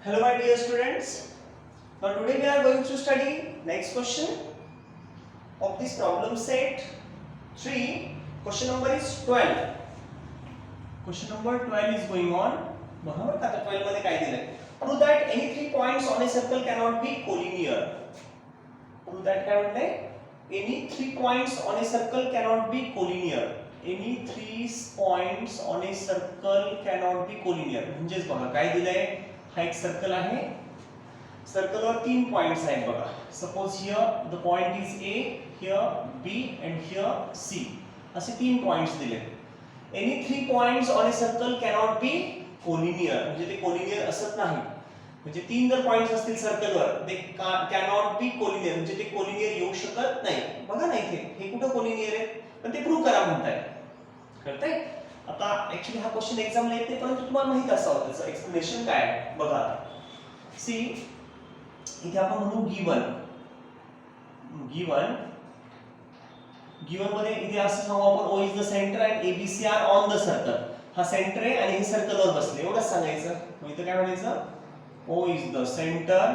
Hello my dear students. Now today we are going to study next question of this problem set 3. Question number is 12. Question number 12 is going on. बघा बरं का 12 मध्ये काय दिलंय? Prove that any 3 points on a circle cannot be collinear. Prove that काय म्हणतंय? Any 3 points on a circle cannot be collinear. Any 3 points on a circle cannot be collinear. म्हणजेच बघा काय दिलंय? हा एक सर्कल आहे. सर्कलवर 3 पॉइंट्स आहेत बघा. Suppose here the point is A, here B and here C. असे 3 पॉइंट्स दिले. Any 3 points on a circle cannot be collinear. म्हणजे ते कोलिनियर असत नाही. म्हणजे 3 जर पॉइंट्स असतील सर्कलवर ते कॅनॉट बी कोलिनियर. म्हणजे ते कोलिनियर येऊ शकत नाही. बघा ना इथे हे कुठं कोलिनियर आहे? पण ते प्रूव्ह करा म्हणताय. कळतंय? आता ऍक्च्युअली हा क्वेश्चन एक्झामला येते परंतु तुम्हाला माहित असावं त्याचं एक्सप्लेनेशन काय आहे. बघा सी इथे आपण म्हणू गिवन मध्ये इथे असं सांगू आपण O is the centre and A B C are on the circle. हा सेंटर आहे आणि हे सर्कलवर बसले एवढंच सांगायचं. मग इथे काय म्हणायचं? O is the centre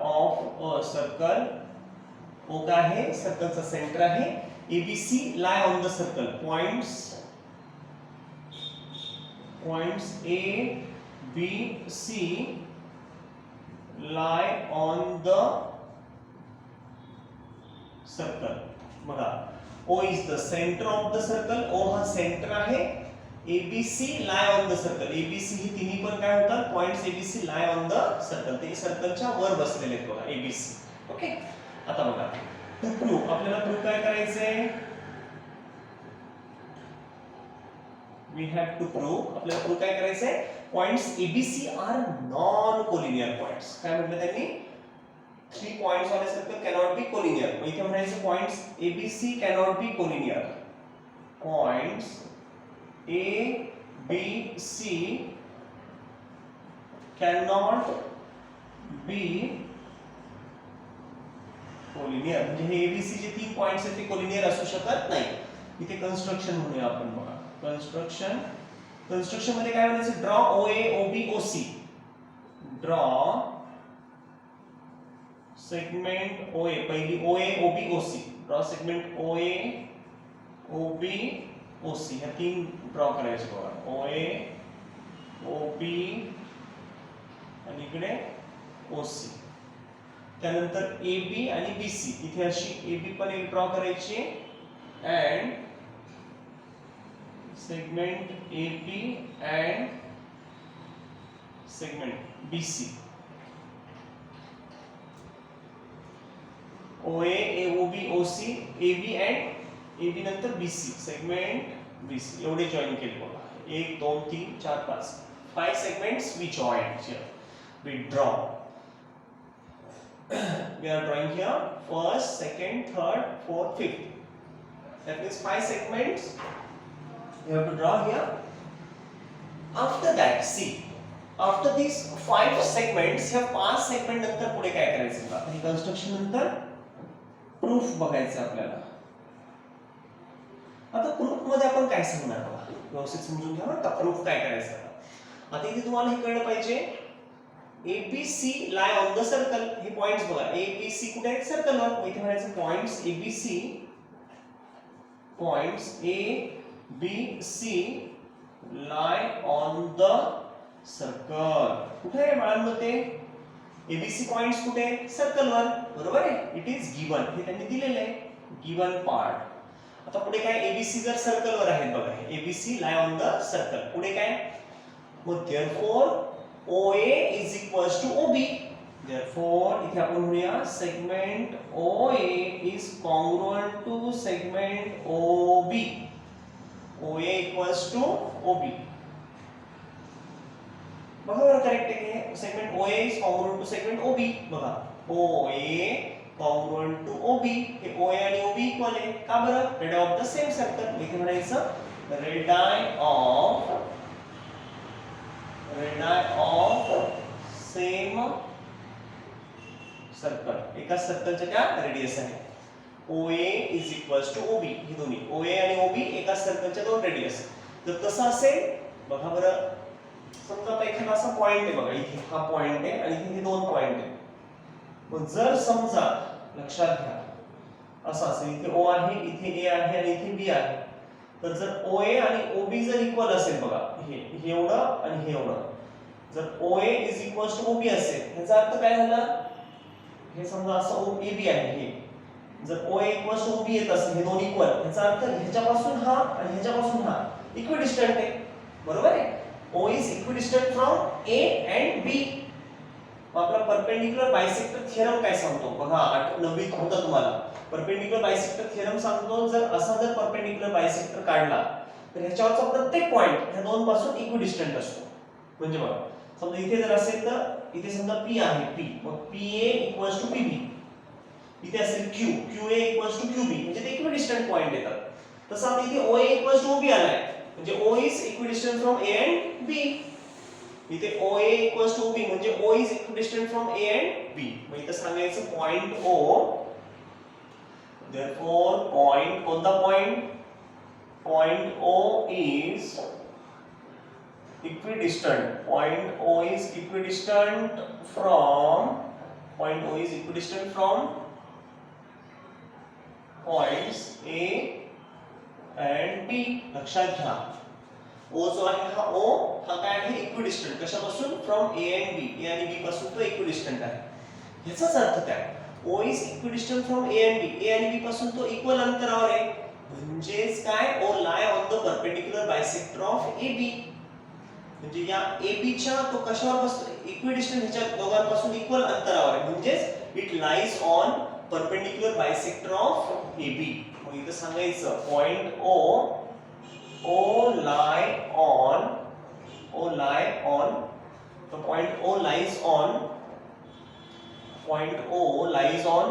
of a circle. O काय आहे? सर्कलचा सेंटर आहे. ABC lie on the circle. Points A, B, C lie on the circle. बघा O is the center of the circle. O हा सेंटर आहे. ABC lie on the circle. ABC ही तिन्ही पण काय होतात? Points ABC lie on the circle. ते सर्कलच्या वर बसलेले आहेत बघा ABC. ओके. आता बघा टू प्रूव्ह आपल्याला प्रूव्ह काय करायचंय? वी हॅव टू प्रूव्ह आपल्याला प्रूव्ह काय करायचंय? Points ABC are non collinear points. काय म्हटलं त्यांनी? 3 points on a circle cannot be collinear. मग इथे म्हणायचं points ABC cannot be collinear. Points ABC cannot be collinear. म्हणजे हे एबीसी जे 3 पॉइंट्स आहेत ते कोलिनियर असू शकत नाही. इथे कन्स्ट्रक्शन म्हणूया आपण. बघा कन्स्ट्रक्शन मध्ये काय म्हणायचं? Draw OA OB OC. Draw segment OA. पहिली OA OB OC. Draw segment OA OB OC. ह्या 3 ड्रॉ करायचे बघा. OA OB आणि इकडे OC. त्यानंतर AB आणि BC. इथे अशी AB पण एक ड्रॉ करायची and segment AB and segment BC. OA AOB OC AB and AB नंतर BC. सेगमेंट BC एवढे जॉइन केले बघा. 1 2 3 4 5 5 segments we join here. We draw. We are drawing here first, second, third, fourth, fifth. That means 5 segments you have to draw here. After that, see, after these 5 segments, ह्या 5 segment नंतर पुढे काय करायचं का? हे construction नंतर proof बघायचं आपल्याला. आता प्रूफ मध्ये आपण काय सांगणार बघा. व्यवस्थित समजून घ्या बरं का प्रूफ काय करायचं. आता इथे तुम्हाला हे कळलं पाहिजे. ABC lie on the circle. हे पॉइंट्स बघा. ABC कुठे आहेत? सर्कलवर. मग इथे म्हणायचं points ABC points ABC lie on the circle. कुठे आहे बाळांमध्ये? ABC पॉइंट्स कुठे आहेत? सर्कलवर. बरोबर आहे? It is given. हे त्यांनी दिलेलं आहे. Given part. आता पुढे काय? ABC जर सर्कलवर आहेत बघा. ABC lie on the circle. पुढे काय? मग therefore OA is equals to OB. Therefore, इथे आपण म्हणूया segment OA is congruent to segment OB. OA equals to OB. बघा बरं करेक्ट आहे हे. Segment OA is congruent to segment OB. बघा OA congruent to OB. हे OA आणि OB इक्वल आहे. का बरं? Radius of the same circle. इथे म्हणायचं रेडियस ऑफ सेम सर्कल. एका सर्कलच्या क्या रेडियस आहे. OA is equals to OB. हे दोन्ही OA आणि OB एका सर्कलच्या दोन रेडियस. जर तसं असेल बघा बरं, समजा आता एखादा असा पॉइंट आहे बघा, इथे हा पॉइंट आहे आणि इथे दोन पॉइंट आहे. मग जर समजा लक्षात घ्या असं असेल, इथे O आहे, इथे A आहे आणि इथे B आहे, तर जर OA आणि OB जर इक्वल असेल बघा, हे एवढं आणि हे एवढं, जर OA is equal to OB असेल, याचा अर्थ काय झाला, हे समजा असं AB आहे, हे जर OA इक्वल टू OB येत असेल, हे दोन इक्वल, याचा अर्थ ह्याच्यापासून हा आणि ह्याच्यापासून हा इक्विडिस्टंट आहे, बरोबर आहे. O is equidistant from A and B. मग आपला परपेंडिक्युलर बायसेक्टर थिअरम काय सांगतो बघा, 9वीत होता तुम्हाला. परपेंडिक्युलर बायसेक्टर थिअरम सांगतो, जर असा जर परपेंडिक्युलर बायसेक्टर काढला तर ह्याच्यावरचा प्रत्येक पॉइंट ह्या दोन पासून इक्विडिस्टंट असतो. म्हणजे बघा समजा इथे जर असेल तर इथे समजा P आहे, P मग PA इक्वल्स टू PB. इथे असेल Q, QA equals to QB, म्हणजे ते इक्विडिस्टंट पॉइंट येतात. तसं आता इथे OA इक्वल्स टू OB आलाय, म्हणजे O is equidistant from A and B. इथे OA equals to OB म्हणजे O is equidistant from A and B. मग इथे सांगायचं पॉइंट O, therefore पॉइंट, कोणता point, point O is equidistant, point O is equidistant from, point O is equidistant from points A and B. लक्षात घ्या O जो आहे हा O हा काय आहे, इक्विडिस्टंट, कशापासून, from A and B, A आणि B पासून तो इक्विडिस्टंट आहे. याचाच अर्थ काय, O is equidistant from A and B, A आणि B पासून तो इक्वल अंतरावर आहे, म्हणजेच काय, O lie on the perpendicular bisector of AB. म्हणजे या AB च्या तो कशावर बसतो, इक्विडिस्टंट, ह्याच्या दोघांपासून इक्वल अंतरावर आहे, म्हणजेच it lies on perpendicular bisector of AB. मग इथं सांगायचं point O lie on, the point O lies on, point O lies on,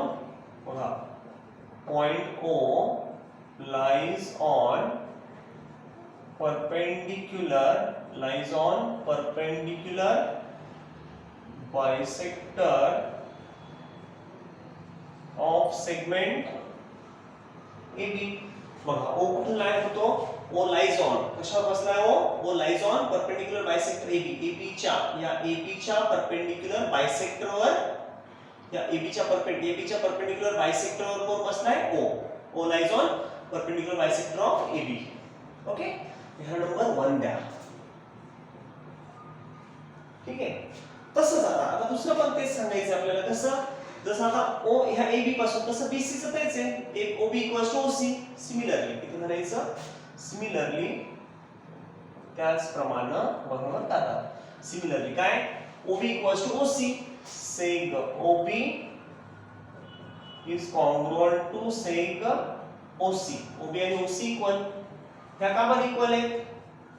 बघा point O lies on perpendicular, bisector of segment AB. बघा O कुठे लाय होतो, O lies on, कशावर बसलाय O lies on perpendicular bisector AB, AB च्या, या AB च्या perpendicular बायसेक्टरवर, या AB च्या परपेंडिक्युलर बायसेक्टरवर कोण बसलाय, O lies on perpendicular bisector of AB. Okay, ह्या नंबर 1 द्या. ठीक आहे. तसंच आता दुसरं पण तेच सांगायचं आपल्याला, कसं, जसं आता O ह्या AB पासून, तसं BC चं तेच आहे, OB equals to OC. Similarly इथे म्हणायचं, सिमिलरली त्याचप्रमाणे बघा म्हणतात, सिमिलरली काय, OB equals to OC, seg OB is congruent to seg OC. OB आणि OC इक्वल, ह्या का बरं इक्वल आहेत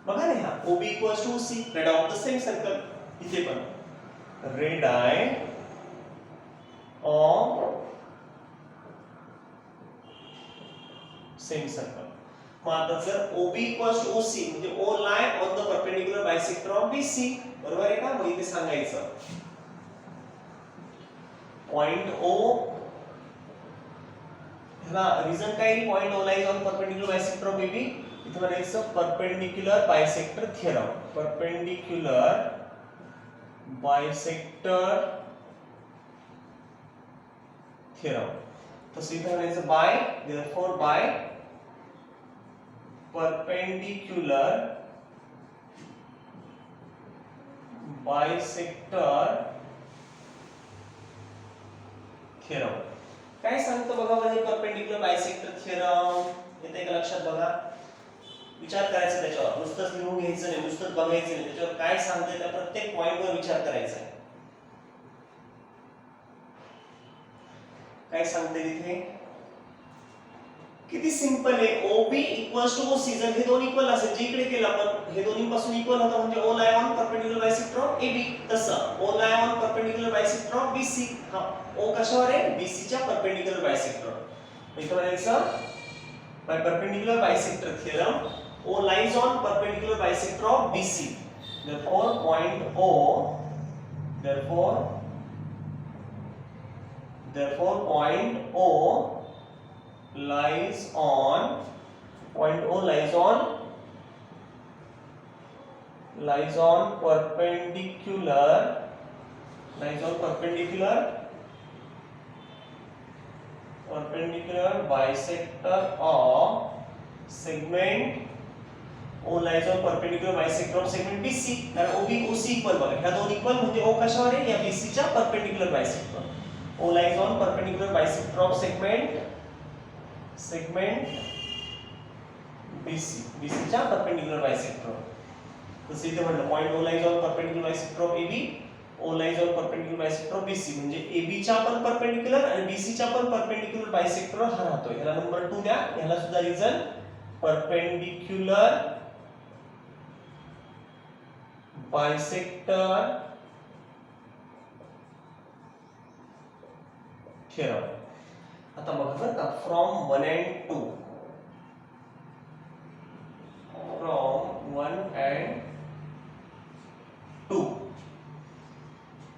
बघा ना, ह्या OB equals to OC, red of the same circle. इथे पण रेडाय ऑफ सेम सर्कल. मग आता जर OB इक्वल्स टू OC म्हणजे O lie on the perpendicular bisector of BC, बरोबर आहे का. मग इथे सांगायचं पॉइंट O, ह्याला रिझन काय, point O lies on perpendicular bisector of BB. इथे म्हणायचं perpendicular bisector theorem, perpendicular bisector theorem. तसं इथे म्हणायचं by, therefore by perpendicular bisector theorem. काय सांगतो बघा म्हणजे परपेंडिक्युलर बायसेक्टर थिअरम, येते का लक्षात, बघा विचार करायचा त्याच्यावर, नुसतंच लिहून घ्यायचं नाही, नुसतंच बघायचं नाही, त्याच्यावर काय सांगते त्या प्रत्येक पॉइंटवर विचार करायचा आहे. काय सांगते तिथे, किती सिंपल आहे, OB इक्वल्स टू OC. जर हे दोन इक्वल असेल, जे इकडे केलं आपण, हे दोन्हीपासून इक्वल होतं, म्हणजे O lie on perpendicular bisector of AB. तसं O lie on perpendicular bisector of BC. हा O कशावर आहे, BC च्या परपेंडिक्युलर बायसेक्टर. इथं म्हणायचं by perpendicular bisector theorem, O lies on perpendicular bisector of BC. Therefore point O, therefore point O lies on lies on perpendicular bisector of segment O lies on perpendicular bisector of segment BC. कारण OB OC equal बघा, ह्या दोन equal म्हणजे O कशावर आहे? या BC च्या perpendicular bisector. O lies on perpendicular bisector of segment BC च्या परपेंडिक्युलर बायसेक्टर. जसे इथे म्हणलं point O lies on perpendicular bisector of AB, O lies on perpendicular bisector of BC म्हणजे AB च्या पण परपेंडिक्युलर आणि BC च्या पण परपेंडिक्युलर बायसेक्टर हा राहतोय. ह्याला नंबर 2 द्या. ह्याला सुद्धा रिझन परपेंडिक्युलर बायसेक्टर थेरम. आता बघा बरं का, फ्रॉम 1 and 2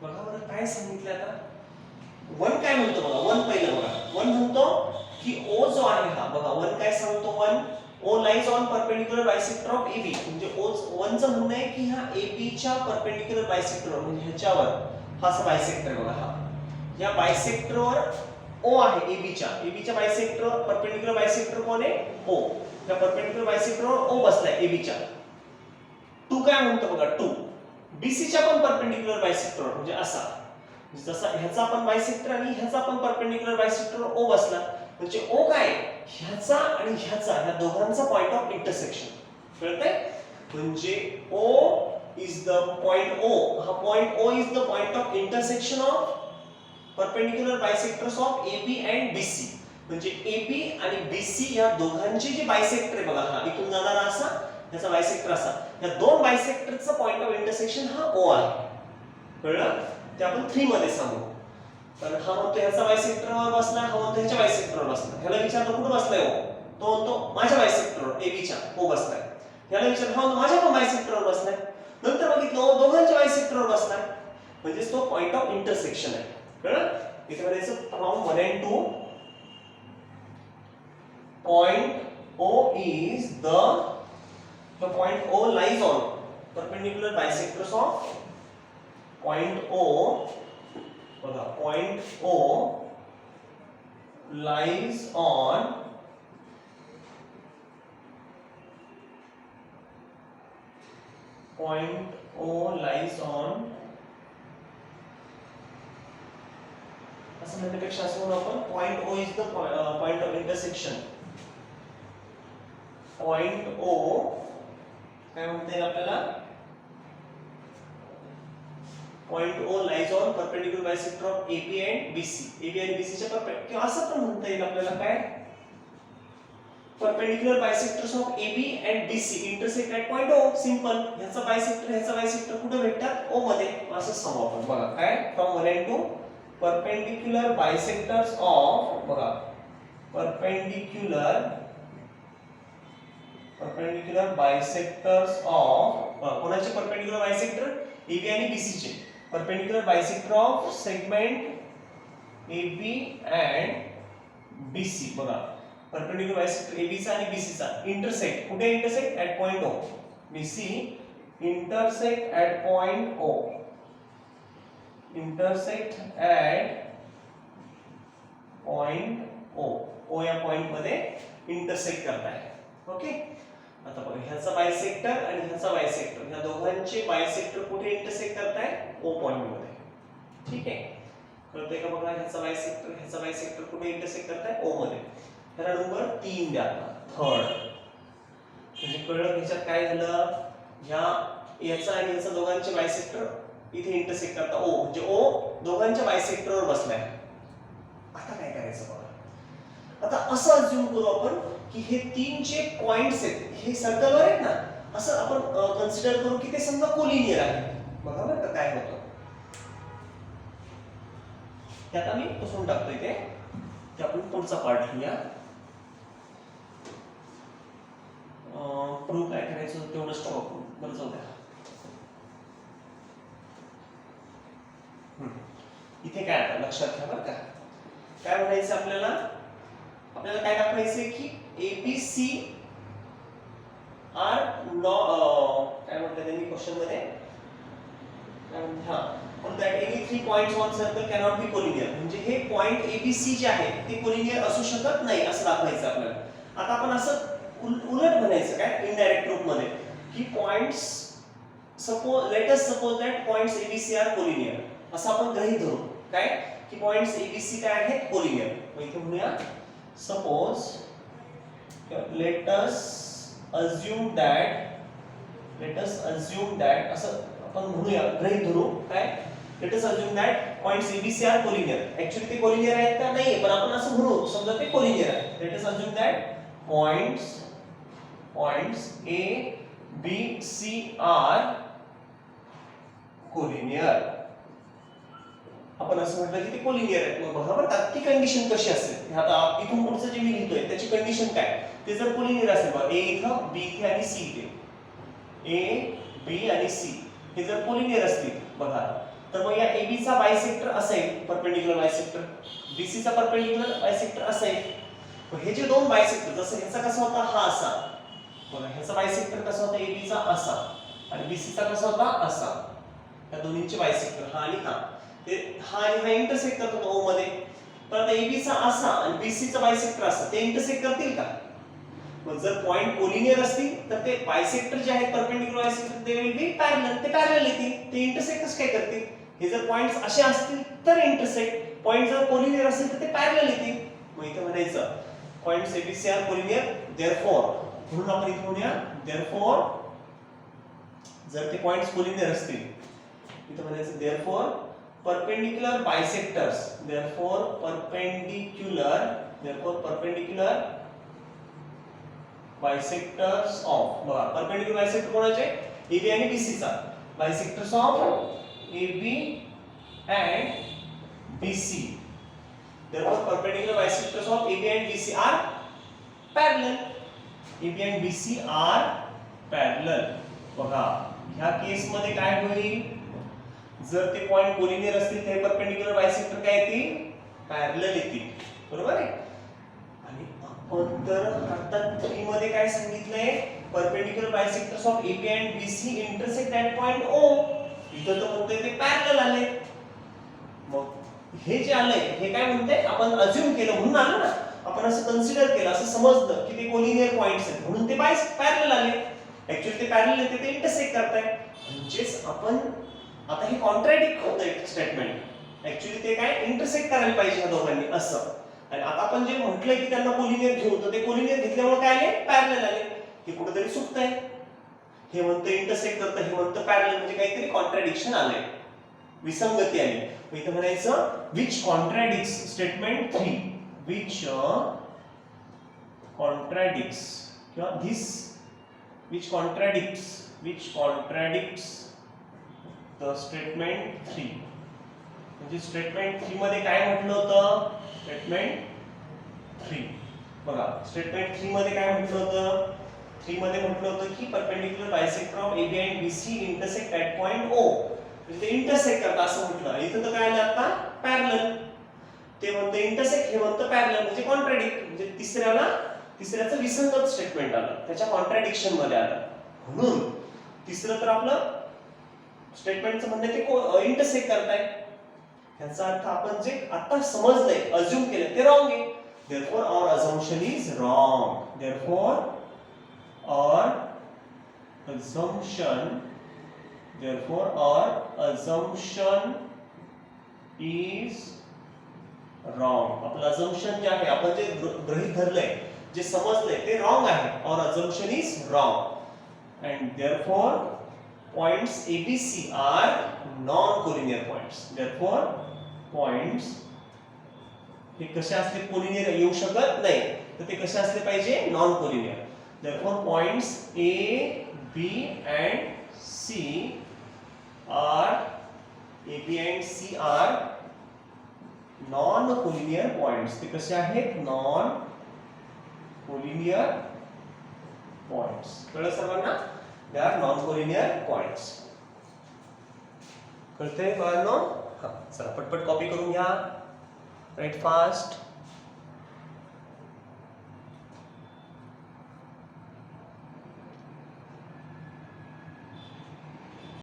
बघा बरं काय सांगितलं. आता 1 काय म्हणतो बघा, 1 पहिलं बघा, 1 म्हणतो की O जो आहे हा बघा, 1 काय सांगतो, 1 O lies on perpendicular bisector of AB म्हणजे 1 चं म्हणणं आहे की हा AB च्या परपेंडिक्युलर बायसेक्टर म्हणजे ह्याच्यावर हा असा बायसेक्टर बघा, हा या बायसेक्टरवर O आहे AB च्या बायसेक्टर परपेंडिक्युलर बायसेक्टर कोण आहे? O. त्या परपेंडिक्युलर बायसेक्टरवर O बसलाय AB च्या. 2 काय म्हणतो बघा, 2 BC च्या पण परपेंडिक्युलर बायसेक्टरवर म्हणजे असा, जसा ह्याचा पण बायसेक्टर आणि ह्याचा पण परपेंडिक्युलर बायसेक्टरवर O बसला म्हणजे O काय, ह्याचा आणि ह्याचा ह्या दोघांचा पॉइंट ऑफ इंटरसेक्शन. कळतंय? म्हणजे O is the point O, हा point O is the point of intersection of perpendicular bisectors of AB and BC. म्हणजे AB आणि BC या दोघांचे जे बायसेक्टर आहे बघा, हा इथून जाणारा असा, ह्याचा बायसेक्टर असा, या दोन बायसेक्टरचा पॉइंट ऑफ इंटरसेक्शन हा O आहे. कळलं? ते आपण 3 मध्ये सांगू. कारण हा म्हणतो ह्याचा बायसेक्टरवर बसला, हा म्हणतो ह्याच्या बायसेक्टरवर बसला. ह्याला विचारलं कुठे बसलाय O, तो म्हणतो माझ्या बायसेक्टरवर AB च्या O बसलाय. ह्याला विचारलं हा म्हणतो माझ्या पण बायसेक्टरवर बसलाय. नंतर बघितलं O दोघांच्या बायसेक्टरवर बसलाय म्हणजे तो पॉइंट ऑफ इंटरसेक्शन आहे. कळलं? इथे म्हणायचं from 1 and 2 point O is the point O lies on perpendicular bisectors of point O बघा, point O lies on असं म्हणण्यापेक्षा असं म्हणू आपण point O is the point of intersection. Point O काय म्हणता येईल आपल्याला, point O lies on perpendicular bisector of AB and BC. AB आणि BC च्या किंवा असं पण म्हणता येईल आपल्याला काय, perpendicular bisectors of AB and BC intersect at point O. Simple. ह्याचा बायसेक्टर कुठे भेटतात? O मध्ये. असं सांगू आपण बघा काय, from 1 and 2 perpendicular bisectors of बघा, perpendicular bisectors of कोणाचे परपेंडिक्युलर बायसेक्टर? AB आणि BC चे. Perpendicular bisector of segment AB and BC बघा, परपेंडिक्युलर बायसेक्टर AB चा आणि BC चा इंटरसेक्ट कुठे, intersect at point O. BC intersect at point O. intersect at point O. O या point मध्ये intersect करताय. ओके. आता बघा, ह्याचा बायसेक्टर आणि ह्याचा बायसेक्टर ह्या दोघांचे बायसेक्टर कुठे इंटरसेक्ट करताय? O पॉइंट मध्ये. ठीक आहे? कळतंय का बघा, ह्याचा बायसेक्टर कुठे इंटरसेक्ट करताय? O मध्ये. ह्याला नंबर 3 द्या आता, थर्ड. म्हणजे कळलं ह्याच्यात काय झालं, याचा आणि याचा दोघांचे बायसेक्टर इथे इंटरसेक्ट करता O म्हणजे O दोघांच्या बायसेक्टरवर बसलाय. आता काय करायचं बघा, आता असं अज्युम करू आपण की हे 3 जे पॉइंट्स आहेत हे सर्कलवर आहेत ना, असं आपण कन्सिडर करू की ते समजा कोलिनियर आहे. बघा बरं का काय होतं ते. आता मी पुसून टाकतोय ते आपण पुढचा पार्ट लिहूया. प्रूव्ह काय करायचं तेवढं स्टॉप करू. बरं जाऊ द्या. इथे काय आता लक्षात घ्या बरं का, काय म्हणायचं आपल्याला काय दाखवायचंय की ABC आर काय म्हणतो म्हटलं त्यांनी क्वेश्चन मध्ये, that any 3 points on circle cannot be collinear. म्हणजे हे पॉइंट ABC जे आहेत ते कोलिनियर असू शकत नाही असं दाखवायचं आपल्याला. आता आपण असं उलट म्हणायचं काय इनडायरेक्ट रूप मध्ये की points let us suppose that points ABC are collinear. असं आपण गृहीत धरू काय की पॉइंट्स ABC काय आहेत कोलिनियर. मग इथे म्हणूया suppose let us assume that असं आपण म्हणूया गृहीत धरू काय let us assume that points ABC are collinear. Actually ते collinear आहेत का नाहीये पण आपण असं म्हणू समजा ते collinear आहे. Let us assume that points A B C are collinear. आपण असं म्हटलं की ते collinear आहेत. मग बघा बरं ती कंडिशन कशी असेल. आता इथून पुढचं जे मी लिहितोय त्याची कंडिशन काय ते जर collinear असेल बघा A इथं B इथे आणि C इथे A B आणि C हे जर कोलिनियर असतील बघा तर मग या AB चा बायसेक्टर असेल परपेंडिक्युलर बायसेक्टर BC चा परपेंडिक्युलर बायसेक्टर असेल. मग हे जे दोन बायसेक्टर जसं ह्याचा कसा होता हा असा बघा ह्याचा बायसेक्टर कसा होता AB चा असा आणि BC चा कसा होता असा. या दोन्हींचे बायसेक्टर हा आणि हा ते हा आणि हा इंटरसेक्ट करतात O मध्ये. पण आता AB चा असा आणि BC चा बायसेक्टर असा ते इंटरसेक्ट करतील का. मग जर पॉइंट कोलिनियर असतील तर ते बायसेक्टर जे आहेत परपेंडिक्युलर बायसेक्टर ते विल बी पॅरलल. ते पॅरलल येतील ते इंटरसेक्टच काय करतील. हे जर पॉइंट्स असे असतील तर इंटरसेक्ट पॉइंट जर कोलिनियर असेल तर ते पॅरलल येतील. मग इथे म्हणायचं points ABC are collinear therefore म्हणून आपण इथे म्हणूया देअरफॉर जर ते पॉइंट्स कोलिनियर असतील इथे म्हणायचं therefore perpendicular bisectors therefore perpendicular bisectors of बघा परपेंडिक्युलर बायसेक्टर कोणाचे AB आणि BC चा bisectors of AB and BC therefore perpendicular bisectors of AB and BC are parallel. AB and BC are parallel. बघा ह्या केस मध्ये काय होईल जर ते पॉइंट कोलिनियर असतील तर परपेंडिक्युलर बायसेक्टर काय येतील पॅरलल येतील बरोबर आहे. पण तर आता 3 मध्ये काय सांगितलंय perpendicular bisectors of AB and BC intersect at point O. इथं तर म्हणतोय ते पॅरलल आले. मग हे जे आलंय हे काय म्हणते आपण अज्युम केलं म्हणून आलं ना आपण असं कन्सिडर केलं असं समजलं की ते कोलिनियर पॉइंट्स आहेत म्हणून ते पॅरलल आले. ऍक्च्युअली ते पॅरलल येते ते इंटरसेक्ट करतायत म्हणजेच आपण आता हे कॉन्ट्राडिक्ट होतंय स्टेटमेंट. ऍक्च्युली ते काय इंटरसेक्ट करायला पाहिजे ह्या दोघांनी असं. आणि आता आपण जे म्हटलंय की त्यांना कोलिनियर घेऊ तर ते कोलिनियर घेतल्यामुळे काय आले पॅरलल आले. हे कुठेतरी चुकतंय. हे म्हणतं इंटरसेक्ट करतं हे म्हणतं पॅरलल म्हणजे काहीतरी कॉन्ट्राडिक्शन आलंय विसंगती आली. मग इथं म्हणायचं which contradicts statement 3 which contradicts किंवा this which contradicts the statement 3 म्हणजे स्टेटमेंट 3 मध्ये काय म्हटलं होतं स्टेटमेंट 3 बघा स्टेटमेंट 3 मध्ये काय म्हटलं होतं 3 मध्ये म्हटलं होतं की perpendicular bisector of AB and BC intersect at point O. म्हणजे ते इंटरसेक्ट करतात असं म्हटलं. इथं तर काय आलं आता पॅरलल. ते म्हणतं इंटरसेक्ट हे म्हणतं पॅरलल म्हणजे कॉन्ट्राडिक्ट म्हणजे तिसऱ्याचं विसंगत स्टेटमेंट आलं त्याच्या कॉन्ट्राडिक्शन मध्ये आलं. म्हणून तिसरं तर आपलं स्टेटमेंटचं म्हणणं ते इंटरसेक्ट करताय. याचा अर्थ आपण जे आता समजलंय अज्युम केलं ते रॉंग आहे. therefore our assumption is wrong. therefore our assumption is wrong. आपलं assumption जे आहे आपण जे गृहीत धरलंय जे समजलंय ते रॉंग आहे. our assumption is wrong and therefore points ABC are non-collinear points. therefore points हे कसे असले कोलिनियर येऊ शकत नाही तर ते कसे असले पाहिजे non collinear. therefore points A B and C are non collinear points. ते कसे आहेत नॉन कोलिनियर पॉइंट्स. कळलं सर्वांना they are non collinear points. कळतंय बाळांनो. चला पटपट कॉपी करून घ्या. Right fast.